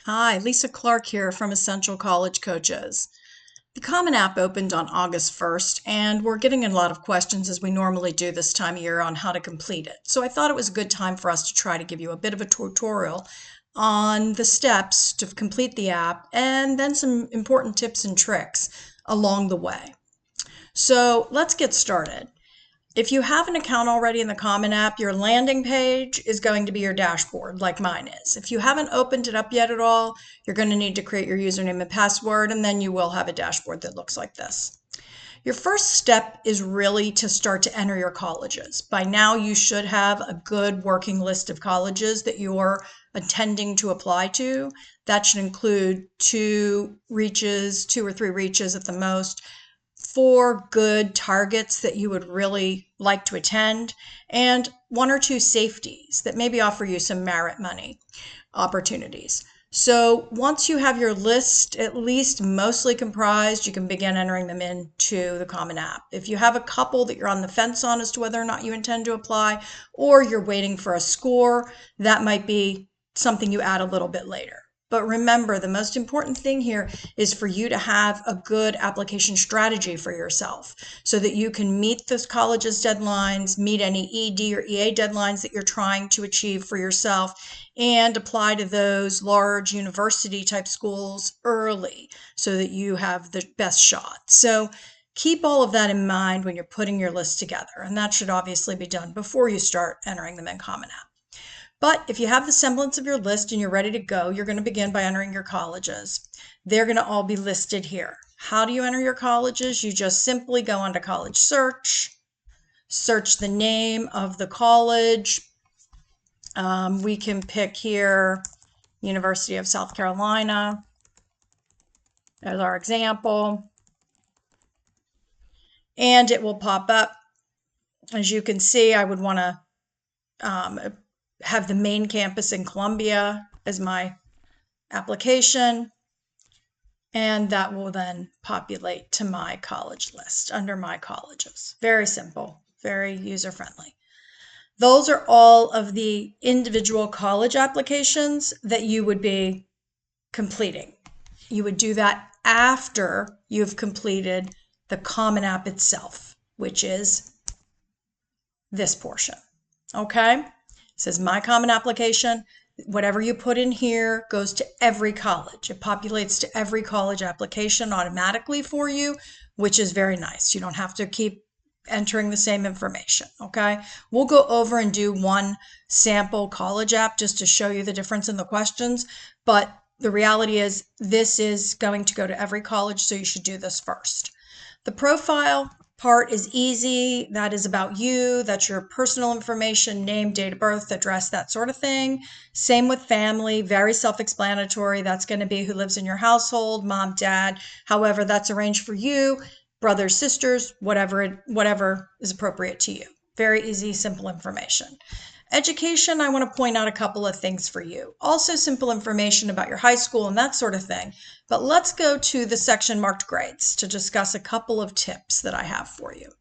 Hi, Lisa Clark here from Essential College Coaches. The Common App opened on August 1st, and we're getting a lot of questions as we normally do this time of year on how to complete it. So I thought it was a good time for us to try to give you a bit of a tutorial on the steps to complete the app and then some important tips and tricks along the way. So let's get started. If you have an account already in the Common App, your landing page is going to be your dashboard, like mine is. If you haven't opened it up yet at all, you're going to need to create your username and password, and then you will have a dashboard that looks like this. Your first step is really to start to enter your colleges. By now, you should have a good working list of colleges that you're intending to apply to. That should include two or three reaches at the most, four good targets that you would really like to attend, and one or two safeties that maybe offer you some merit money opportunities. So once you have your list at least mostly comprised, you can begin entering them into the Common App. If you have a couple that you're on the fence on as to whether or not you intend to apply, or you're waiting for a score, that might be something you add a little bit later. But remember, the most important thing here is for you to have a good application strategy for yourself so that you can meet this college's deadlines, meet any ED or EA deadlines that you're trying to achieve for yourself, and apply to those large university type schools early so that you have the best shot. So keep all of that in mind when you're putting your list together, and that should obviously be done before you start entering them in Common App. But if you have the semblance of your list and you're ready to go, you're going to begin by entering your colleges. They're going to all be listed here. How do you enter your colleges? You just simply go onto College Search, search the name of the college. We can pick here University of South Carolina as our example. And it will pop up. As you can see, I would want to have the main campus in Columbia as my application. And that will then populate to my college list under my colleges. Very simple, very user-friendly. Those are all of the individual college applications that you would be completing. You would do that after you've completed the Common App itself, which is this portion. Okay? It says My Common Application. Whatever you put in here goes to every college. It populates to every college application automatically for you, which is very nice. You don't have to keep entering the same information. Okay. We'll go over and do one sample college app just to show you the difference in the questions. But the reality is this is going to go to every college, so you should do this first. The profile part is easy. That is about you. That's your personal information, name, date of birth, address, that sort of thing. Same with family, very self-explanatory. That's going to be who lives in your household, mom, dad, however that's arranged for you, brothers, sisters, whatever is appropriate to you. Very easy, simple information. Education, I want to point out a couple of things for you. Also simple information about your high school and that sort of thing. But let's go to the section marked grades to discuss a couple of tips that I have for you.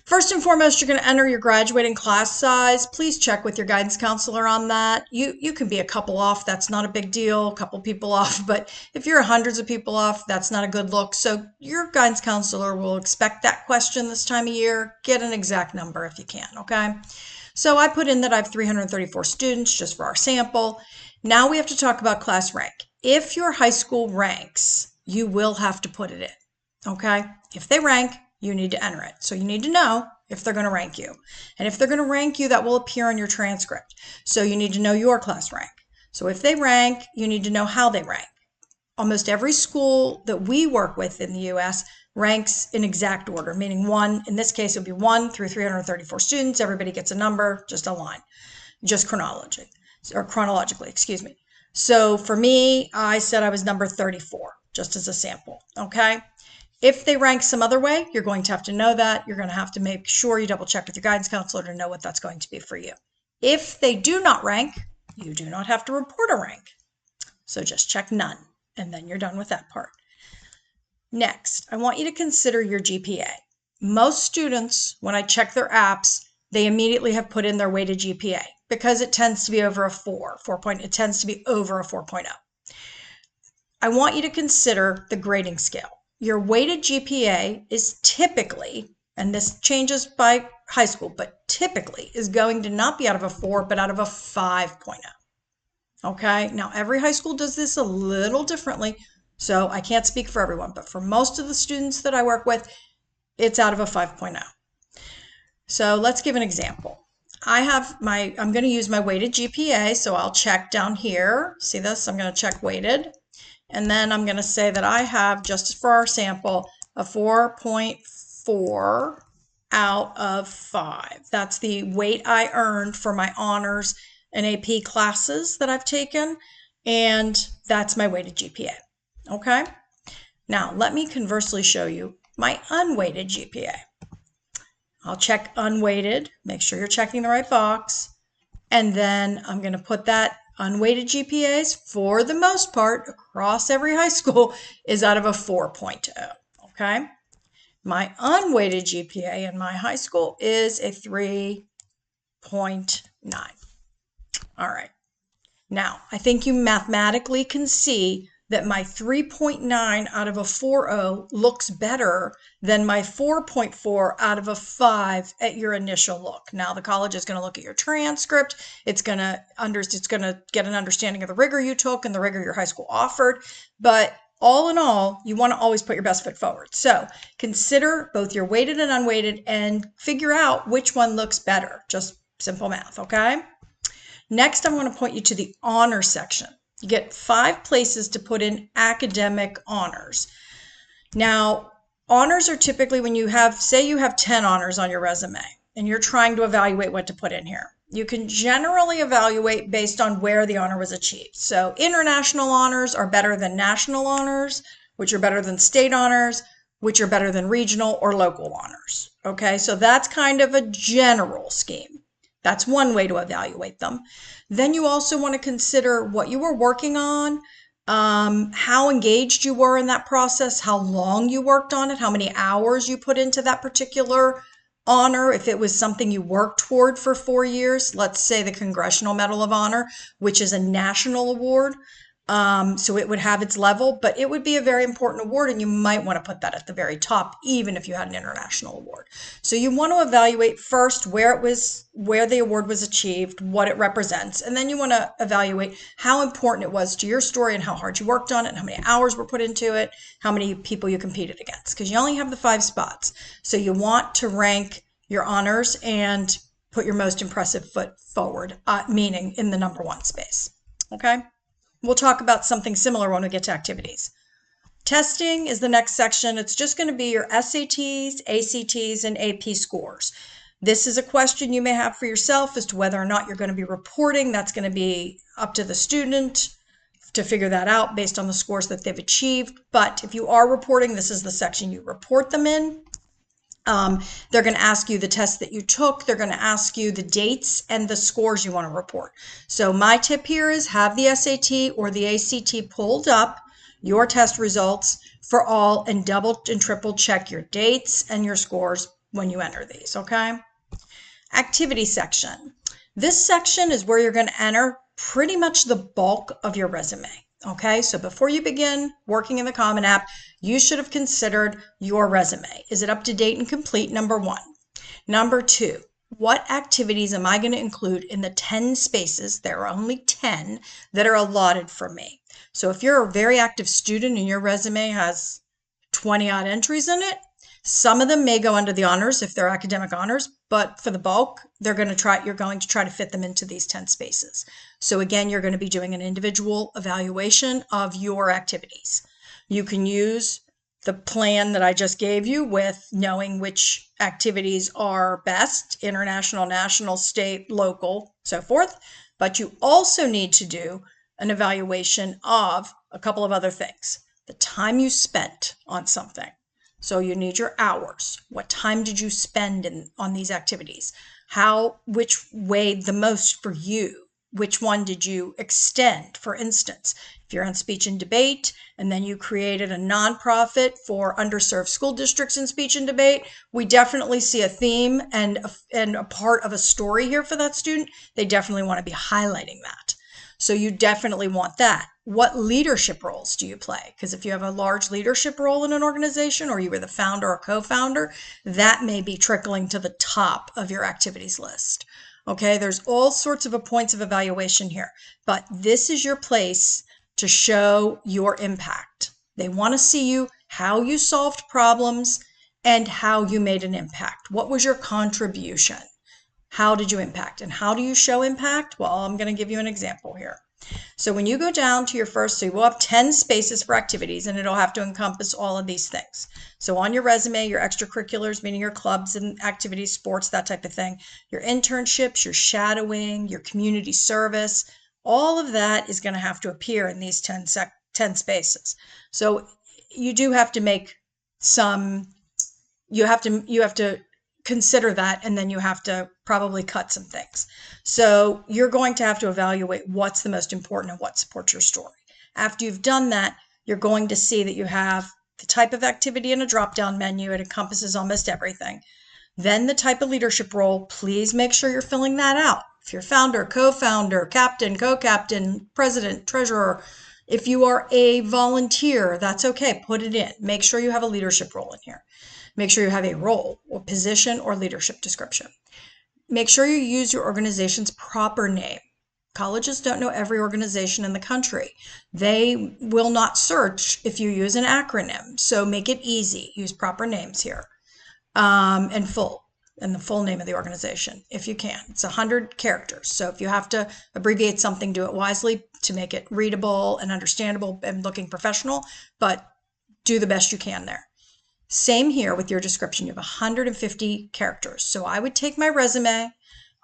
First and foremost, you're going to enter your graduating class size. Please check with your guidance counselor on that. You can be a couple off. That's not a big deal. A couple people off. But if you're hundreds of people off, that's not a good look. So your guidance counselor will expect that question this time of year. Get an exact number if you can, okay? So I put in that I have 334 students just for our sample. Now we have to talk about class rank. If your high school ranks, you will have to put it in, okay? If they rank, you need to enter it. So you need to know if they're going to rank you. And if they're going to rank you, that will appear on your transcript. So you need to know your class rank. So if they rank, you need to know how they rank. Almost every school that we work with in the US ranks in exact order, meaning one, in this case, it would be 1 through 334 students. Everybody gets a number, just a line, just chronologically, excuse me. So for me, I said I was number 34, just as a sample, okay? If they rank some other way, you're going to have to know that. You're going to have to make sure you double check with your guidance counselor to know what that's going to be for you. If they do not rank, you do not have to report a rank. So just check none, and then you're done with that part. Next, I want you to consider your GPA. Most students, when I check their apps, they immediately have put in their weighted GPA because it tends to be over a 4. It tends to be over a 4.0. I want you to consider the grading scale. Your weighted GPA is typically, and this changes by high school, but typically is going to not be out of a 4, but out of a 5.0. Okay, now every high school does this a little differently, so I can't speak for everyone, but for most of the students that I work with, it's out of a 5.0. So let's give an example. I'm going to use my weighted GPA, so I'll check down here. See this? I'm going to check weighted. And then I'm going to say that I have, just for our sample, a 4.4 out of 5. That's the weight I earned for my honors and AP classes that I've taken, and that's my weighted GPA. Okay? Now, let me conversely show you my unweighted GPA. I'll check unweighted, make sure you're checking the right box, and then I'm going to put that unweighted GPAs, for the most part, across every high school, is out of a 4.0, okay? My unweighted GPA in my high school is a 3.9. All right. Now, I think you mathematically can see that my 3.9 out of a 4.0 looks better than my 4.4 out of a 5 at your initial look. Now, the college is going to look at your transcript. It's going to get an understanding of the rigor you took and the rigor your high school offered. But all in all, you want to always put your best foot forward. So consider both your weighted and unweighted and figure out which one looks better. Just simple math, okay? Next, I want to point you to the honor section. You get 5 places to put in academic honors. Now, honors are typically when you have, say you have 10 honors on your resume and you're trying to evaluate what to put in here. You can generally evaluate based on where the honor was achieved. So international honors are better than national honors, which are better than state honors, which are better than regional or local honors. Okay, so that's kind of a general scheme. That's one way to evaluate them. Then you also want to consider what you were working on, how engaged you were in that process, how long you worked on it, how many hours you put into that particular honor. If it was something you worked toward for 4 years, let's say the Congressional Medal of Honor, which is a national award. So it would have its level, but it would be a very important award, and you might want to put that at the very top, even if you had an international award. So you want to evaluate first where the award was achieved, what it represents, and then you want to evaluate how important it was to your story and how hard you worked on it, and how many hours were put into it, how many people you competed against, because you only have the 5 spots. So you want to rank your honors and put your most impressive foot forward, meaning in the number 1 space. Okay? We'll talk about something similar when we get to activities. Testing is the next section. It's just going to be your SATs, ACTs, and AP scores. This is a question you may have for yourself as to whether or not you're going to be reporting. That's going to be up to the student to figure that out based on the scores that they've achieved. But if you are reporting, this is the section you report them in. They're going to ask you the test that you took. They're going to ask you the dates and the scores you want to report. So my tip here is have the SAT or the ACT pulled up, your test results for all, and double and triple check your dates and your scores when you enter these, okay? Activity section. This section is where you're going to enter pretty much the bulk of your resume. Okay, so before you begin working in the Common App, you should have considered your resume. Is it up to date and complete? Number 1. Number 2, what activities am I going to include in the 10 spaces? There are only 10 that are allotted for me. So if you're a very active student and your resume has 20 odd entries in it, some of them may go under the honors if they're academic honors, but for the bulk, you're going to try to fit them into these 10 spaces. So again, you're going to be doing an individual evaluation of your activities. You can use the plan that I just gave you with knowing which activities are best, international, national, state, local, so forth. But you also need to do an evaluation of a couple of other things. The time you spent on something. So you need your hours. What time did you spend on these activities? Which weighed the most for you? Which one did you extend? For instance, if you're on speech and debate, and then you created a nonprofit for underserved school districts in speech and debate, we definitely see a theme and a part of a story here for that student. They definitely want to be highlighting that. So you definitely want that. what leadership roles do you play? Because if you have a large leadership role in an organization, or you were the founder or co-founder, that may be trickling to the top of your activities list. Okay, there's all sorts of points of evaluation here, but this is your place to show your impact. They want to see you, how you solved problems and how you made an impact. What was your contribution? How did you impact? And how do you show impact? Well, I'm going to give you an example here. So when you go down to your first, so you will have 10 spaces for activities, and it'll have to encompass all of these things. So on your resume, your extracurriculars, meaning your clubs and activities, sports, that type of thing, your internships, your shadowing, your community service, all of that is going to have to appear in these 10 spaces. So you do have to make some, you have to consider that, and then you have to probably cut some things. So you're going to have to evaluate what's the most important and what supports your story. After you've done that, you're going to see that you have the type of activity in a drop-down menu. It encompasses almost everything. Then the type of leadership role, please make sure you're filling that out. If you're founder, co-founder, captain, co-captain, president, treasurer, if you are a volunteer, that's okay. Put it in. Make sure you have a leadership role in here. Make sure you have a role or position or leadership description. Make sure you use your organization's proper name. Colleges don't know every organization in the country. They will not search if you use an acronym. So make it easy. Use proper names here, and the full name of the organization if you can. It's 100 characters. So if you have to abbreviate something, do it wisely to make it readable and understandable and looking professional, but do the best you can there. Same here with your description. You have 150 characters. So I would take my resume,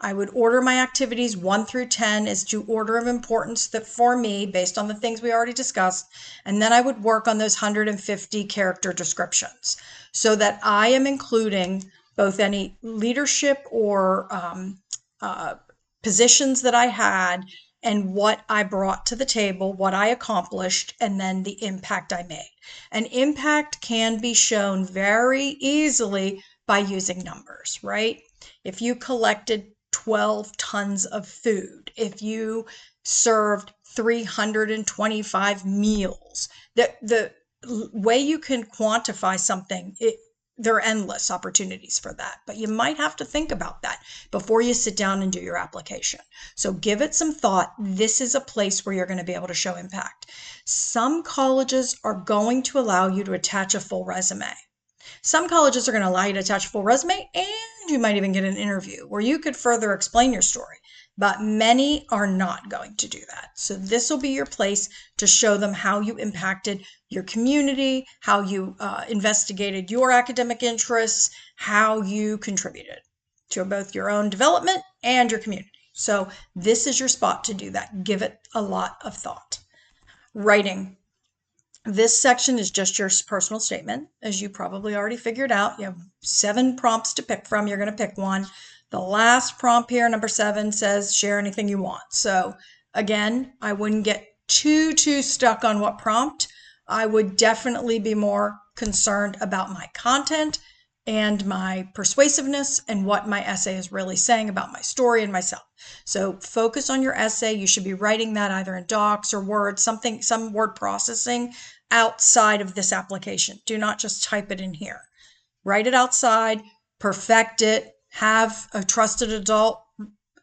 I would order my activities 1 through 10 as to order of importance that for me, based on the things we already discussed, and then I would work on those 150 character descriptions so that I am including both any leadership or positions that I had and what I brought to the table, what I accomplished, and then the impact I made. An impact can be shown very easily by using numbers, right? If you collected 12 tons of food, if you served 325 meals, the way you can quantify something, there are endless opportunities for that, but you might have to think about that before you sit down and do your application. So give it some thought. This is a place where you're going to be able to show impact. Some colleges are going to allow you to attach a full resume. Some colleges are going to allow you to attach a full resume, and you might even get an interview where you could further explain your story. But many are not going to do that. So this will be your place to show them how you impacted your community, how you investigated your academic interests, how you contributed to both your own development and your community. So this is your spot to do that. Give it a lot of thought. Writing. This section is just your personal statement. As you probably already figured out, you have 7 prompts to pick from. You're going to pick one. The last prompt here, number 7, says share anything you want. So again, I wouldn't get too stuck on what prompt. I would definitely be more concerned about my content and my persuasiveness and what my essay is really saying about my story and myself. So focus on your essay. You should be writing that either in Docs or Word, some word processing outside of this application. Do not just type it in here. Write it outside, perfect it, have a trusted adult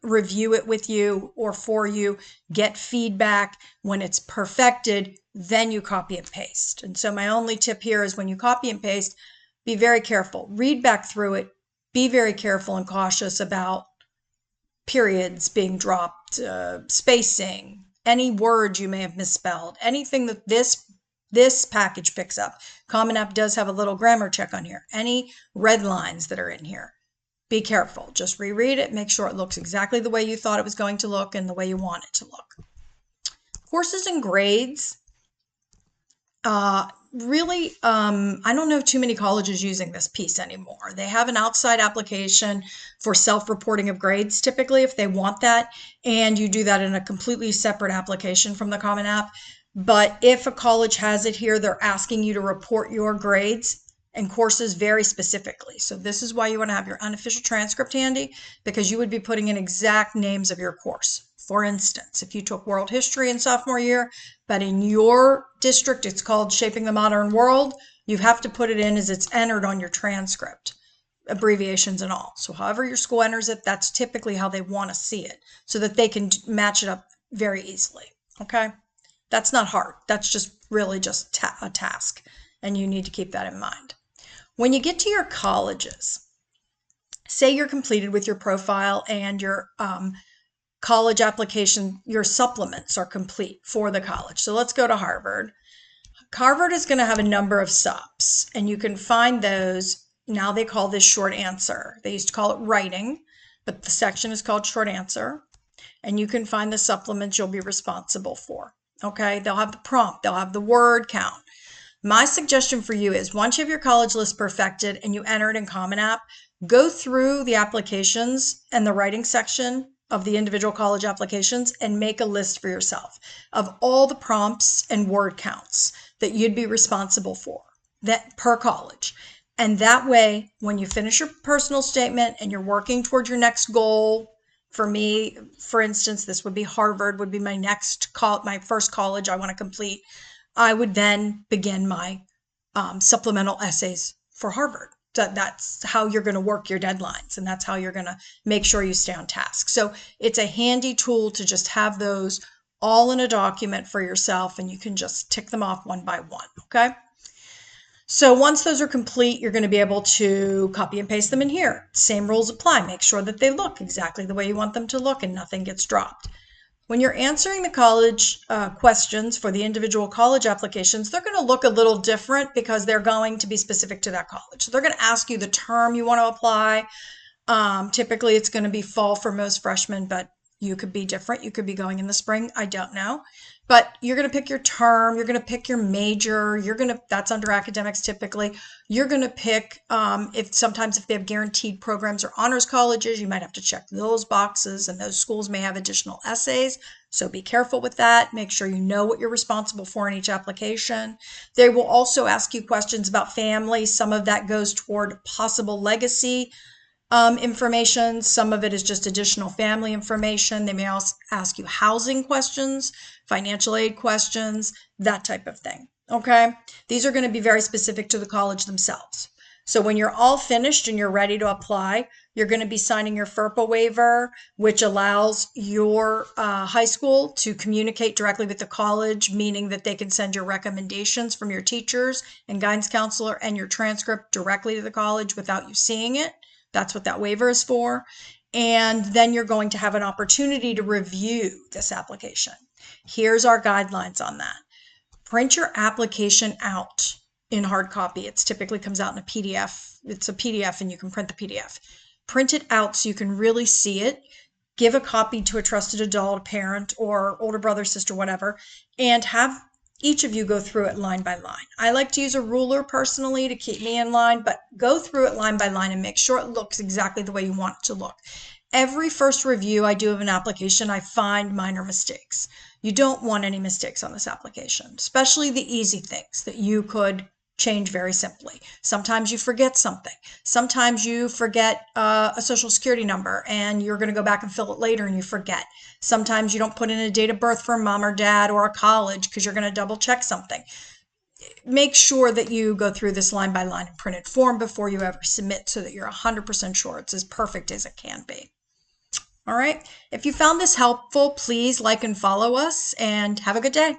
review it with you or for you, get feedback. When it's perfected, then you copy and paste. And so my only tip here is when you copy and paste, be very careful. Read back through it. Be very careful and cautious about periods being dropped, spacing, any words you may have misspelled, anything that this package picks up. Common App does have a little grammar check on here. Any red lines that are in here. Be careful. Just reread it. Make sure it looks exactly the way you thought it was going to look and the way you want it to look. Courses and grades. Really, I don't know too many colleges using this piece anymore. They have an outside application for self-reporting of grades, typically, if they want that, and you do that in a completely separate application from the Common App. But if a college has it here, they're asking you to report your grades. and courses very specifically. So this is why you want to have your unofficial transcript handy, because you would be putting in exact names of your course. For instance, if you took world history in sophomore year, but in your district it's called Shaping the Modern World, you have to put it in as it's entered on your transcript, abbreviations and all. So however your school enters it, that's typically how they want to see it, so that they can match it up very easily. Okay? That's not hard. That's just really just a task, and you need to keep that in mind. When you get to your colleges, say you're completed with your profile and your college application, your supplements are complete for the college. So let's go to Harvard. Harvard is going to have a number of subs, and you can find those. Now they call this short answer. They used to call it writing, but the section is called short answer, and you can find the supplements you'll be responsible for. Okay, they'll have the prompt, they'll have the word count. My suggestion for you is once you have your college list perfected and you enter it in Common App, go through the applications and the writing section of the individual college applications and make a list for yourself of all the prompts and word counts that you'd be responsible for that per college. And that way, when you finish your personal statement and you're working towards your next goal, for me, for instance, this would be Harvard, would be my first college I want to complete. I would then begin my supplemental essays for Harvard. So that's how you're going to work your deadlines, and that's how you're going to make sure you stay on task. So it's a handy tool to just have those all in a document for yourself, and you can just tick them off one by one, okay? So once those are complete, you're going to be able to copy and paste them in here. Same rules apply. Make sure that they look exactly the way you want them to look and nothing gets dropped. When you're answering the college questions for the individual college applications, they're going to look a little different because they're going to be specific to that college. So they're going to ask you the term you want to apply. Typically, it's going to be fall for most freshmen, but you could be different. You could be going in the spring. I don't know. But you're going to pick your term. You're going to pick your major. That's under academics typically. You're going to pick, if they have guaranteed programs or honors colleges, you might have to check those boxes, and those schools may have additional essays. So be careful with that. Make sure you know what you're responsible for in each application. They will also ask you questions about family. Some of that goes toward possible legacy information. Some of it is just additional family information. They may also ask you housing questions, financial aid questions, that type of thing. Okay. These are going to be very specific to the college themselves. So when you're all finished and you're ready to apply, you're going to be signing your FERPA waiver, which allows your high school to communicate directly with the college, meaning that they can send your recommendations from your teachers and guidance counselor and your transcript directly to the college without you seeing it. That's what that waiver is for. And then you're going to have an opportunity to review this application. Here's our guidelines on that. Print your application out in hard copy. It typically comes out in a PDF. It's a PDF and you can print the PDF. Print it out so you can really see it. Give a copy to a trusted adult, a parent, or older brother, sister, whatever, and have each of you go through it line by line. I like to use a ruler personally to keep me in line, but go through it line by line and make sure it looks exactly the way you want it to look. Every first review I do of an application, I find minor mistakes. You don't want any mistakes on this application, especially the easy things that you could change very simply. Sometimes you forget something. Sometimes you forget a social security number and you're going to go back and fill it later and you forget. Sometimes you don't put in a date of birth for mom or dad or a college because you're going to double check something. Make sure that you go through this line by line in printed form before you ever submit so that you're 100% sure it's as perfect as it can be. All right. If you found this helpful, please like and follow us and have a good day.